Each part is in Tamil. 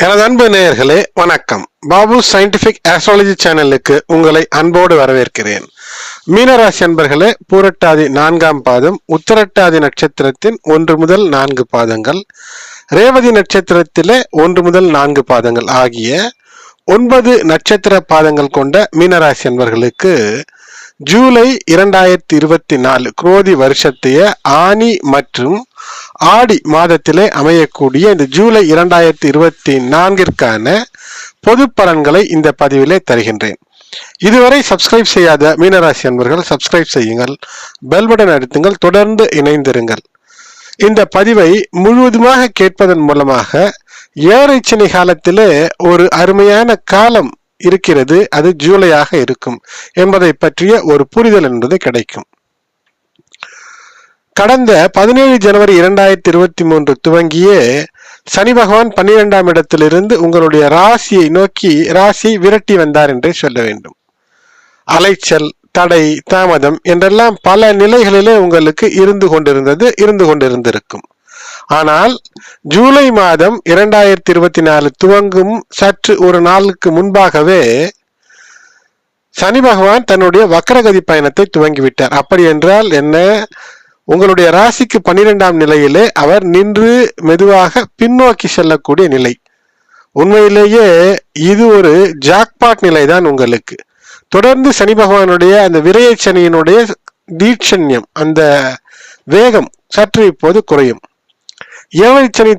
எனது அன்பு நேயர்களே வணக்கம். பாபு சயின்டிபிக் ஆஸ்ட்ராலஜி சேனலுக்கு உங்களை அன்போடு வரவேற்கிறேன். மீனராசி அன்பர்களே, பூரட்டாதி 4ஆம் பாதம், உத்திரட்டாதி நட்சத்திரத்தின் 1 முதல் 4 பாதங்கள், ரேவதி நட்சத்திரத்திலே 1 முதல் 4 பாதங்கள் ஆகிய 9 நட்சத்திர பாதங்கள் கொண்ட மீனராசி அன்பர்களுக்கு ஜூலை 2024 குரோதி வருஷத்தைய ஆனி மற்றும் ஆடி மாதத்திலே அமையக்கூடிய இந்த ஜூலை 2024ற்கான பொது பலன்களை இந்த பதிவிலே தருகின்றேன். இதுவரை சப்ஸ்கிரைப் செய்யாத மீனராசி அன்பர்கள் சப்ஸ்கிரைப் செய்யுங்கள், பெல் பட்டன் அழுத்துங்கள், தொடர்ந்து இணைந்திருங்கள். இந்த பதிவை முழுவதுமாக கேட்பதன் மூலமாக ஏழரை காலத்திலே ஒரு அருமையான காலம் இருக்கிறது, அது ஜூலையாக இருக்கும் என்பதை பற்றிய ஒரு புரிதல் என்பது கிடைக்கும். கடந்த 17 ஜனவரி 2023 துவங்கியே சனி பகவான் 12ஆம் இடத்திலிருந்து உங்களுடைய ராசியை நோக்கி ராசியை விரட்டி வந்தார் என்றே சொல்ல வேண்டும். அலைச்சல், தடை, தாமதம் என்றெல்லாம் பல நிலைகளிலே உங்களுக்கு இருந்து கொண்டிருந்திருக்கும். ஆனால் ஜூலை மாதம் 2024 துவங்கும் சற்று ஒரு நாளுக்கு முன்பாகவே சனி பகவான் தன்னுடைய வக்ரகதி பயணத்தை துவங்கிவிட்டார். அப்படி என்றால் என்ன? உங்களுடைய ராசிக்கு 12ஆம் நிலையிலே அவர் நின்று மெதுவாக பின்னோக்கி செல்லக்கூடிய நிலை. உண்மையிலேயே இது ஒரு ஜாக்பாட் நிலைதான் உங்களுக்கு. தொடர்ந்து சனி பகவானுடைய அந்த விரைய சனியினுடைய தீட்சண்யம், அந்த வேகம் சற்று இப்போது குறையும். ஏழரை சனி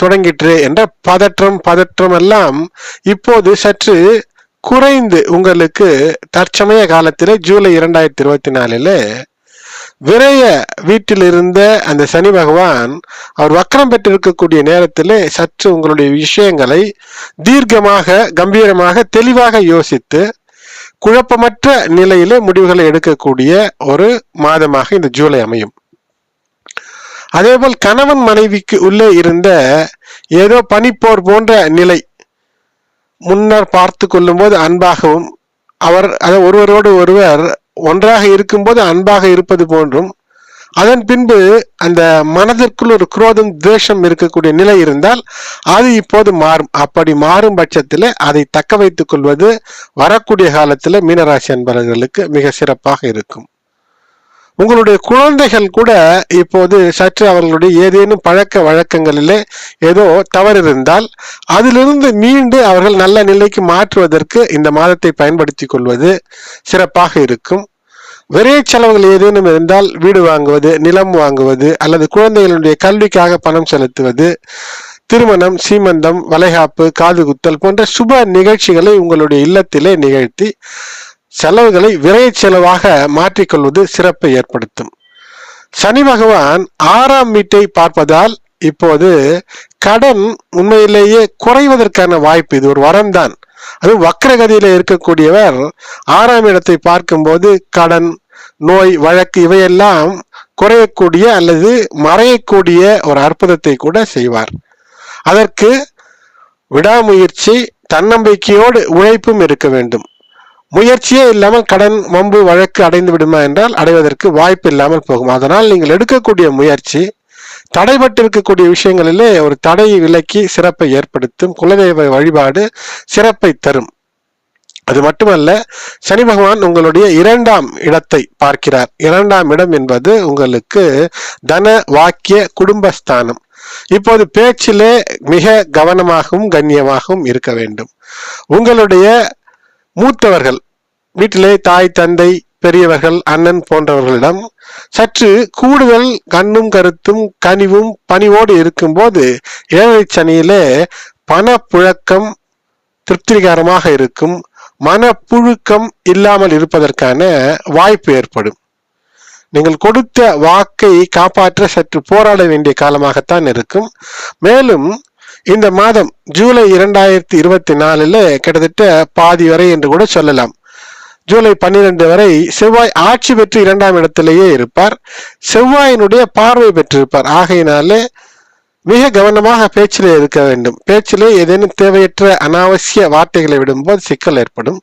தொடங்கிற்று என்ற பதற்றம் எல்லாம் இப்போது சற்று குறைந்து உங்களுக்கு தற்சமய காலத்திலே ஜூலை 2024 விரைய வீட்டில் இருந்த அந்த சனி பகவான் அவர் வக்ரம் பெற்றிருக்கக்கூடிய நேரத்திலே சற்று உங்களுடைய விஷயங்களை தீர்க்கமாக, கம்பீரமாக, தெளிவாக யோசித்து குழப்பமற்ற நிலையிலே முடிவுகளை எடுக்கக்கூடிய ஒரு மாதமாக இந்த ஜூலை அமையும். அதேபோல் கணவன் மனைவிக்கு உள்ளே இருந்த ஏதோ பனிப்போர் போன்ற நிலை முன்னர் பார்த்து கொள்ளும் போது அன்பாகவும், ஒருவரோடு ஒருவர் ஒன்றாக இருக்கும்போது அன்பாக இருப்பது போன்றும், அதன் பின்பு அந்த மனதிற்குள் ஒரு குரோதம், துவேஷம் இருக்கக்கூடிய நிலை இருந்தால் அது இப்போது மாறும். அப்படி மாறும் பட்சத்தில் அதை தக்க வைத்துக் கொள்வது வரக்கூடிய காலத்தில் மீனராசி அன்பர்களுக்கு மிக சிறப்பாக இருக்கும். உங்களுடைய குழந்தைகள் கூட இப்போது சற்று அவர்களுடைய ஏதேனும் பழக்க வழக்கங்களிலே ஏதோ தவறு இருந்தால் அதிலிருந்து மீண்டு அவர்கள் நல்ல நிலைக்கு மாற்றுவதற்கு இந்த மாதத்தை பயன்படுத்திக் கொள்வது சிறப்பாக இருக்கும். விரைய செலவுகள் ஏதேனும் இருந்தால் வீடு வாங்குவது, நிலம் வாங்குவது, அல்லது குழந்தைகளுடைய கல்விக்காக பணம் செலுத்துவது, திருமணம், சீமந்தம், வளைகாப்பு, காது குத்தல் போன்ற சுப நிகழ்ச்சிகளை உங்களுடைய இல்லத்திலே நிகழ்த்தி செலவுகளை விரைய செலவாக மாற்றிக்கொள்வது சிறப்பை ஏற்படுத்தும். சனி பகவான் 6ஆம் வீட்டை பார்ப்பதால் இப்போது கடன் உண்மையிலேயே குறைவதற்கான வாய்ப்பு, இது ஒரு வரம்தான். அது வக்ரகதியில இருக்கக்கூடியவர் 6ஆம் இடத்தை பார்க்கும்போது கடன், நோய், வழக்கு இவையெல்லாம் குறையக்கூடிய அல்லது மறையக்கூடிய ஒரு அற்புதத்தை கூட செய்வார். அதற்கு விடாமுயற்சி, தன்னம்பிக்கையோடு உழைப்பும் இருக்க வேண்டும். முயற்சியே இல்லாமல் கடன், வம்பு, வழக்கு அடைந்து விடுமா என்றால் அடைவதற்கு வாய்ப்பு இல்லாமல் போகும். அதனால் நீங்கள் எடுக்கக்கூடிய முயற்சி தடைபட்டிருக்கக்கூடிய விஷயங்களிலே ஒரு தடையை விலக்கி சிறப்பை ஏற்படுத்தும். குலதெய்வ வழிபாடு சிறப்பை தரும். அது மட்டுமல்ல, சனி பகவான் உங்களுடைய 2ஆம் இடத்தை பார்க்கிறார். 2ஆம் இடம் என்பது உங்களுக்கு தன, வாக்கிய, குடும்பஸ்தானம். இப்போது பேச்சிலே மிக கவனமாகவும் கண்ணியமாகவும் இருக்க வேண்டும். உங்களுடைய மூத்தவர்கள், வீட்டிலே தாய், தந்தை, பெரியவர்கள், அண்ணன் போன்றவர்களிடம் சற்று கூடுதல் கண்ணும் கருத்தும் கனிவும் பணிவோடு இருக்கும்போது ஏழரை சனியிலே பணப்புழக்கம் திருப்திகரமாக இருக்கும். மனப்புழுக்கம் இல்லாமல் இருப்பதற்கான வாய்ப்பு ஏற்படும். நீங்கள் கொடுத்த வாக்கை காப்பாற்ற சற்று போராட வேண்டிய காலமாகத்தான் இருக்கும். மேலும் இந்த மாதம் ஜூலை 2024 கிட்டத்தட்ட பாதி வரை என்று கூட சொல்லலாம். ஜூலை 12 வரை செவ்வாய் ஆட்சி பெற்று 2ஆம் இடத்திலேயே இருப்பார். செவ்வாயினுடைய பார்வை பெற்றிருப்பார். ஆகையினாலே மிக கவனமாக பேச்சிலே இருக்க வேண்டும். பேச்சிலே ஏதேனும் தேவையற்ற அனாவசிய வார்த்தைகளை விடும்போது சிக்கல் ஏற்படும்.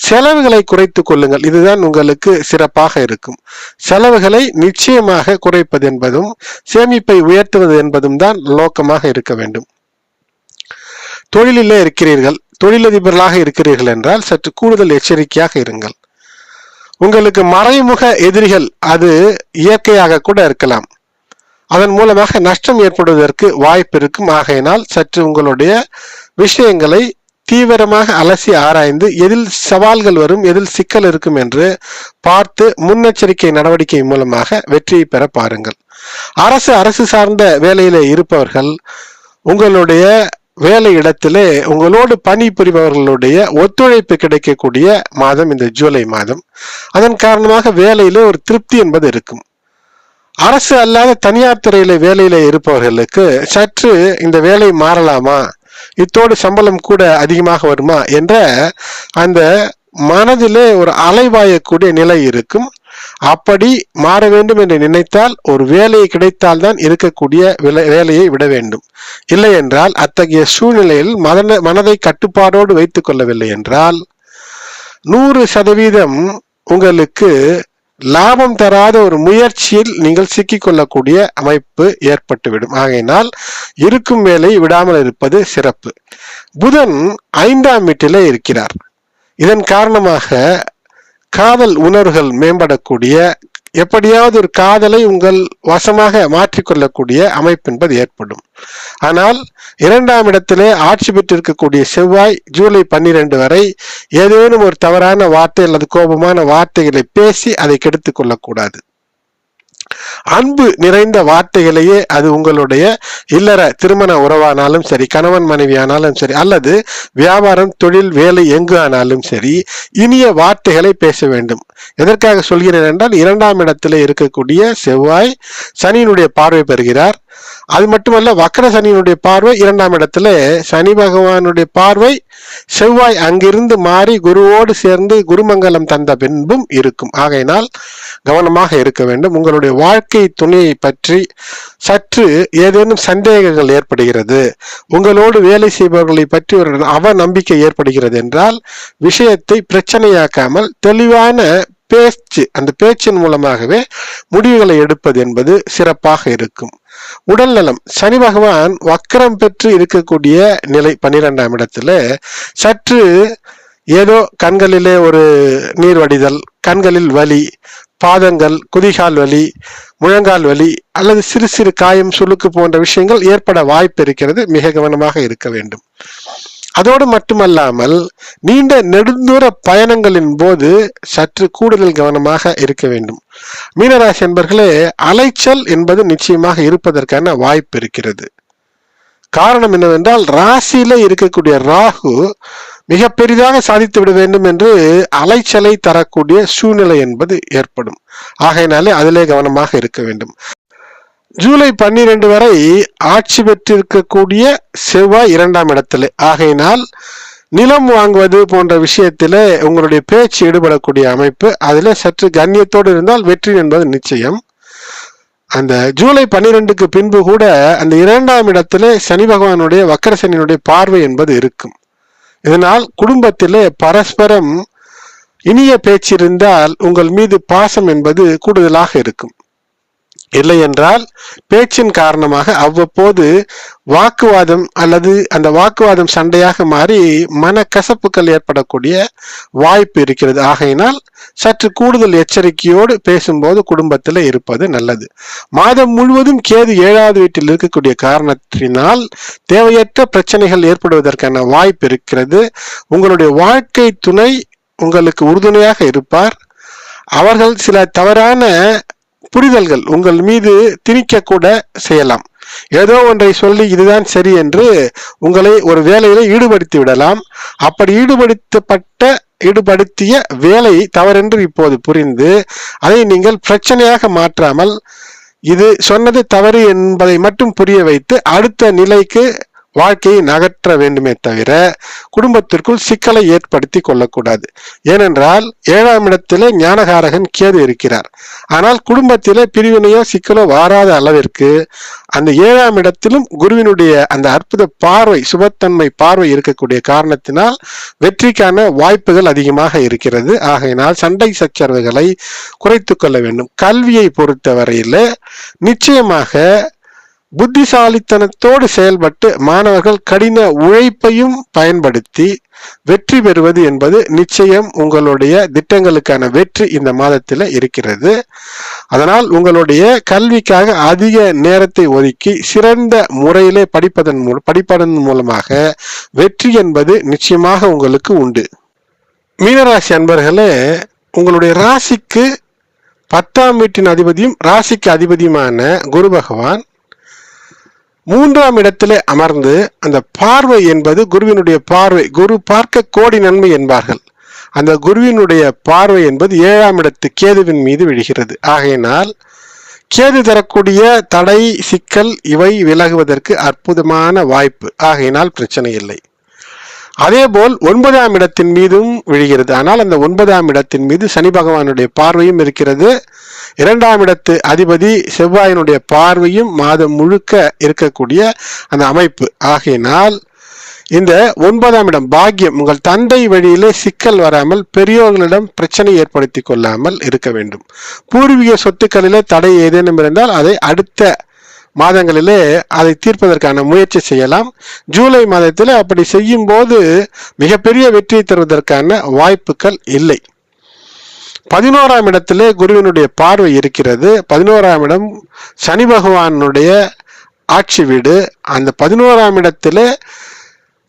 செலவுகளை குறைத்துக் கொள்ளுங்கள். இதுதான் உங்களுக்கு சிறப்பாக இருக்கும். செலவுகளை நிச்சயமாக குறைப்பது என்பதும் சேமிப்பை உயர்த்துவது என்பதும் தான் நோக்கமாக இருக்க வேண்டும். தொழிலிலே இருக்கிறீர்கள், தொழிலதிபர்களாக இருக்கிறீர்கள் என்றால் சற்று கூடுதல் எச்சரிக்கையாக இருங்கள். உங்களுக்கு மறைமுக எதிரிகள், அது இயற்கையாக கூட இருக்கலாம், அதன் மூலமாக நஷ்டம் ஏற்படுவதற்கு வாய்ப்பு இருக்கும். ஆகையினால் சற்று உங்களுடைய விஷயங்களை தீவிரமாக அலசி ஆராய்ந்து எதில் சவால்கள் வரும், எதில் சிக்கல் இருக்கும் என்று பார்த்து முன்னெச்சரிக்கை நடவடிக்கை மூலமாக வெற்றியை பெற பாருங்கள். அரசு சார்ந்த வேலையிலே இருப்பவர்கள் உங்களுடைய வேலை இடத்திலே உங்களோடு பணிபுரிபவர்களுடைய ஒத்துழைப்பு கிடைக்கக்கூடிய மாதம் இந்த ஜூலை மாதம். அதன் காரணமாக வேலையிலே ஒரு திருப்தி என்பது இருக்கும். அரசு அல்லாத தனியார் துறையில வேலையில இருப்பவர்களுக்கு சற்று இந்த வேலை மாறலாமா, இத்தோடு சம்பளம் கூட அதிகமாக வருமா என்ற அந்த மனதிலே ஒரு அலைவாயக்கூடிய நிலை இருக்கும். அப்படி மாற வேண்டும் என்று நினைத்தால் ஒரு வேலையை கிடைத்தால்தான் இருக்கக்கூடிய வேலையை விட வேண்டும். இல்லை என்றால் அத்தகைய சூழ்நிலையில் மனதை கட்டுப்பாடோடு வைத்துக் கொள்ளவில்லை என்றால் 100% உங்களுக்கு லாபம் தராத ஒரு முயற்சியில் நீங்கள் சிக்கிக்கொள்ளக்கூடிய அமைப்பு ஏற்பட்டுவிடும். ஆகையினால் இருக்கும் வேலை விடாமல் இருப்பது சிறப்பு. புதன் 5ஆம் வீட்டிலே இருக்கிறார். இதன் காரணமாக காதல் உணர்வுகள் மேம்படக்கூடிய, எப்படியாவது ஒரு காதலை உங்கள் வசமாக மாற்றிக்கொள்ளக்கூடிய அமைப்பு என்பது ஏற்படும். ஆனால் 2ஆம் இடத்திலே ஆட்சி பெற்றிருக்கக்கூடிய செவ்வாய் ஜூலை 12 வரை ஏதேனும் ஒரு தவறான வார்த்தை அல்லது கோபமான வார்த்தைகளை பேசி அதை கெடுத்துக் கொள்ளக்கூடாது. அன்பு நிறைந்த வார்த்தைகளையே, அது உங்களுடைய இல்லற திருமண உறவானாலும் சரி, கணவன் மனைவி ஆனாலும் சரி, அல்லது வியாபாரம் தொழில் வேலை எங்கு ஆனாலும் சரி, இனிய வார்த்தைகளை பேச வேண்டும். எதற்காக சொல்கிறேன் என்றால் 2ஆம் இடத்திலே இருக்கக்கூடிய செவ்வாய் சனியினுடைய பார்வை பெறுகிறார். அது மட்டுமல்ல, வக்ர சனியினுடைய பார்வை 2ஆம் இடத்துல, சனி பகவானுடைய பார்வை செவ்வாய் அங்கிருந்து மாறி குருவோடு சேர்ந்து குருமங்கலம் தந்த பின்பும் இருக்கும். ஆகையினால் கவனமாக இருக்க வேண்டும். உங்களுடைய வாழ்க்கை துணையை பற்றி சற்று ஏதேனும் சந்தேகங்கள் ஏற்படுகிறது, உங்களோடு வேலை செய்பவர்களை பற்றி ஒரு அவநம்பிக்கை ஏற்படுகிறது என்றால் விஷயத்தை பிரச்சனையாக்காமல் தெளிவான பேச்சு, அந்த பேச்சின் மூலமாகவே முடிவுகளை எடுப்பது என்பது சிறப்பாக இருக்கும். உடல் நலம், சனி பகவான் வக்கரம் பெற்று இருக்கக்கூடிய நிலை 12ஆம் இடத்துல சற்று ஏதோ கண்களிலே ஒரு நீர் வடிதல், கண்களில் வலி, பாதங்கள் குதிகால் வலி, முழங்கால் வலி அல்லது சிறு சிறு காயம் சுளுக்கு போன்ற விஷயங்கள் ஏற்பட வாய்ப்பு இருக்கிறது. மிக கவனமாக இருக்க வேண்டும். அதோடு மட்டுமல்லாமல் நீண்ட நெடுந்தூர பயணங்களின் போது சற்று கூடுதல் கவனமாக இருக்க வேண்டும். மீனராசி என்பர்களே, அலைச்சல் என்பது நிச்சயமாக இருப்பதற்கான வாய்ப்பு இருக்கிறது. காரணம் என்னவென்றால் ராசியில இருக்கக்கூடிய ராகு மிக பெரிதாக சாதித்து விட வேண்டும் என்று அலைச்சலை தரக்கூடிய சூழ்நிலை என்பது ஏற்படும். ஆகையினாலே அதிலே கவனமாக இருக்க வேண்டும். ஜூலை 12 வரை ஆட்சி பெற்றிருக்கக்கூடிய செவ்வாய் 2ஆம் இடத்திலே. ஆகையினால் நிலம் வாங்குவது போன்ற விஷயத்திலே உங்களுடைய பேச்சு ஈடுபடக்கூடிய அமைப்பு, அதிலே சற்று கண்ணியத்தோடு இருந்தால் வெற்றி என்பது நிச்சயம். அந்த ஜூலை 12க்கு பின்பு கூட அந்த 2ஆம் இடத்திலே சனி பகவானுடைய வக்கர சனியினுடைய பார்வை என்பது இருக்கும். இதனால் குடும்பத்திலே பரஸ்பரம் இனிய பேச்சு இருந்தால் உங்கள் மீது பாசம் என்பது கூடுதலாக இருக்கும். இல்லை என்றால் பேச்சின் காரணமாக அவ்வப்போது வாக்குவாதம் அல்லது அந்த வாக்குவாதம் சண்டையாக மாறி மனக்கசப்புகள் ஏற்படக்கூடிய வாய்ப்பு இருக்கிறது. ஆகையினால் சற்று கூடுதல் எச்சரிக்கையோடு பேசும்போது குடும்பத்தில் இருப்பது நல்லது. மாதம் முழுவதும் கேது 7வது வீட்டில் இருக்கக்கூடிய காரணத்தினால் தேவையற்ற பிரச்சனைகள் ஏற்படுவதற்கான வாய்ப்பு இருக்கிறது. உங்களுடைய வாழ்க்கை துணை உங்களுக்கு உறுதுணையாக இருப்பார். அவர்கள் சில தவறான புரிதல்கள் உங்கள் மீது திணிக்க கூட செய்யலாம். ஏதோ ஒன்றை சொல்லி இதுதான் சரி என்று உங்களை ஒரு வேலையில ஈடுபடுத்தி விடலாம். அப்படி ஈடுபடுத்திய வேலை தவறென்று இப்போது புரிந்து அதை நீங்கள் பிரச்சனையாக மாற்றாமல் இது சொன்னது தவறு என்பதை மட்டும் புரிய வைத்து அடுத்த நிலைக்கு வாழ்க்கையை நகற்ற வேண்டுமே தவிர குடும்பத்திற்குள் சிக்கலை ஏற்படுத்தி கொள்ளக்கூடாது. ஏனென்றால் 7ஆம் இடத்திலே ஞானகாரகன் கேது இருக்கிறார். ஆனால் குடும்பத்திலே பிரிவினையோ சிக்கலோ வாராத அளவிற்கு அந்த 7ஆம் இடத்திலும் குருவினுடைய அந்த அற்புத பார்வை, சுபத்தன்மை பார்வை இருக்கக்கூடிய காரணத்தினால் வெற்றிக்கான வாய்ப்புகள் அதிகமாக இருக்கிறது. ஆகையினால் சண்டை சச்சரவுகளை குறைத்து கொள்ள வேண்டும். கல்வியை பொறுத்தவரையில் நிச்சயமாக புத்திசாலித்தனத்தோடு செயல்பட்டு மாணவர்கள் கடின உழைப்பையும் பயன்படுத்தி வெற்றி பெறுவது என்பது நிச்சயம் உங்களுடைய திட்டங்களுக்கான வெற்றி இந்த மாதத்தில் இருக்கிறது. அதனால் உங்களுடைய கல்விக்காக அதிக நேரத்தை ஒதுக்கி சிறந்த முறையிலே படிப்பதன் மூலமாக வெற்றி என்பது நிச்சயமாக உங்களுக்கு உண்டு. மீனராசி அன்பர்களே, உங்களுடைய ராசிக்கு 10ஆம் வீட்டின் அதிபதியும் ராசிக்கு அதிபதியுமான குரு பகவான் 3ஆம் இடத்திலே அமர்ந்து, அந்த பார்வை என்பது குருவினுடைய பார்வை, குரு பார்க்க கோடி நன்மை என்பார்கள். அந்த குருவினுடைய பார்வை என்பது 7ஆம் இடத்து கேதுவின் மீது விழுகிறது. ஆகையினால் கேது தரக்கூடிய தடை, சிக்கல் இவை விலகுவதற்கு அற்புதமான வாய்ப்பு. ஆகையினால் பிரச்சனை இல்லை. அதேபோல் 9ஆம் இடத்தின் மீதும் விழுகிறது. ஆனால் அந்த 9ஆம் இடத்தின் மீது சனி பகவானுடைய பார்வையும் இருக்கிறது. 2ஆம் இடத்து அதிபதி செவ்வாயினுடைய பார்வையும் மாதம் முழுக்க இருக்கக்கூடிய அந்த அமைப்பு. ஆகையினால் இந்த 9ஆம் இடம் பாக்கியம், உங்கள் தந்தை வழியிலே சிக்கல் வராமல் பெரியோர்களிடம் பிரச்சனை ஏற்படுத்தி கொள்ளாமல் இருக்க வேண்டும். பூர்வீக சொத்துக்களிலே தடை ஏதேனும் இருந்தால் அதை அடுத்த மாதங்களிலே அதை தீர்ப்பதற்கான முயற்சி செய்யலாம். ஜூலை மாதத்தில் அப்படி செய்யும் போது மிகப்பெரிய வெற்றியை தருவதற்கான வாய்ப்புகள் இல்லை. 11ஆம் இடத்திலே குருவினுடைய பார்வை இருக்கிறது. 11ஆம் இடம் சனி பகவானுடைய ஆட்சி வீடு. அந்த 11ஆம் இடத்திலே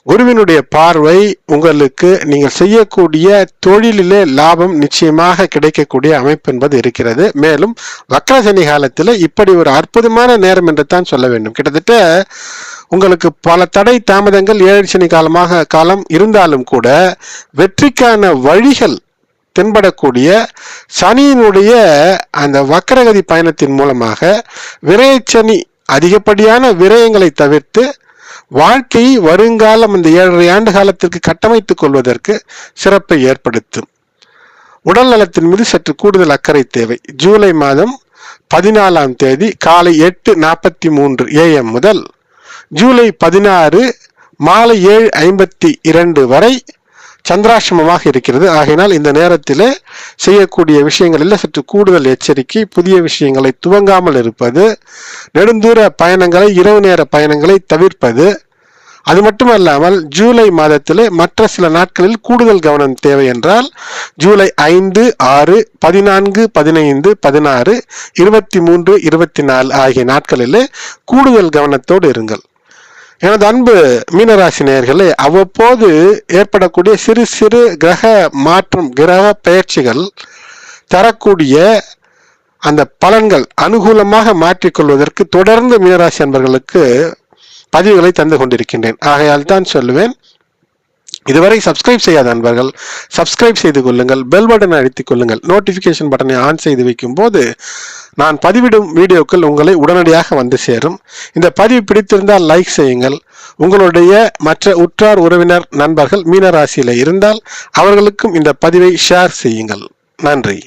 குருவினுடைய பார்வை உங்களுக்கு நீங்கள் செய்யக்கூடிய தொழிலிலே லாபம் நிச்சயமாக கிடைக்கக்கூடிய அமைப்பு என்பது இருக்கிறது. மேலும் வக்ர சனி காலத்தில் இப்படி ஒரு அற்புதமான நேரம் என்று தான் சொல்ல வேண்டும். கிட்டத்தட்ட உங்களுக்கு பல தடை தாமதங்கள் 7 சனி காலம் இருந்தாலும் கூட வெற்றிக்கான வழிகள் தென்படக்கூடிய சனியினுடைய அந்த வக்ரகதி பயணத்தின் மூலமாக விரயச்சனி அதிகப்படியான விரயங்களை தவிர்த்து வாழ்க்கையை வருங்காலம் இந்த 7.5 ஆண்டு காலத்திற்கு கட்டமைத்துக் கொள்வதற்கு சிறப்பை ஏற்படுத்தும். உடல் நலத்தின் மீது சற்று கூடுதல் அக்கறை தேவை. ஜூலை மாதம் 14ஆம் தேதி காலை 8:43 AM முதல் ஜூலை 16 மாலை 7:52 வரை சந்திராசிரமமாக இருக்கிறது. ஆகையினால் இந்த நேரத்தில் செய்யக்கூடிய விஷயங்களில் சற்று கூடுதல் எச்சரிக்கை. புதிய விஷயங்களை துவங்காமல் இருப்பது, நெடுந்தூர பயணங்களை, இரவு நேர பயணங்களை தவிர்ப்பது. அது மட்டுமல்லாமல் ஜூலை மாதத்திலே மற்ற சில நாட்களில் கூடுதல் கவனம் தேவை என்றால் ஜூலை 5, 6, 14, 15, 16, 23, 24 ஆகிய நாட்களிலே கூடுதல் கவனத்தோடு இருங்கள். எனது அன்பு மீனராசி நேயர்களே, அவ்வப்போது ஏற்படக்கூடிய சிறு சிறு கிரக மாற்றம், கிரக பெயர்ச்சிகள் தரக்கூடிய அந்த பலன்கள் அனுகூலமாக மாற்றிக்கொள்வதற்கு தொடர்ந்து மீனராசி அன்பர்களுக்கு பதிவுகளை தந்து கொண்டிருக்கின்றேன். ஆகையால் தான் சொல்லுவேன், இதுவரை சப்ஸ்கிரைப் செய்யாத அன்பர்கள் சப்ஸ்கிரைப் செய்து கொள்ளுங்கள், பெல் பட்டனை அழுத்திக் கொள்ளுங்கள். நோட்டிபிகேஷன் பட்டனை ஆன் செய்து வைக்கும் போது நான் பதிவிடும் வீடியோக்கள் உங்களை உடனடியாக வந்து சேரும். இந்த பதிவு பிடித்திருந்தால் லைக் செய்யுங்கள். உங்களுடைய மற்ற உற்றார் உறவினர் நண்பர்கள் மீனராசியில இருந்தால் அவர்களுக்கும் இந்த பதிவை ஷேர் செய்யுங்கள். நன்றி.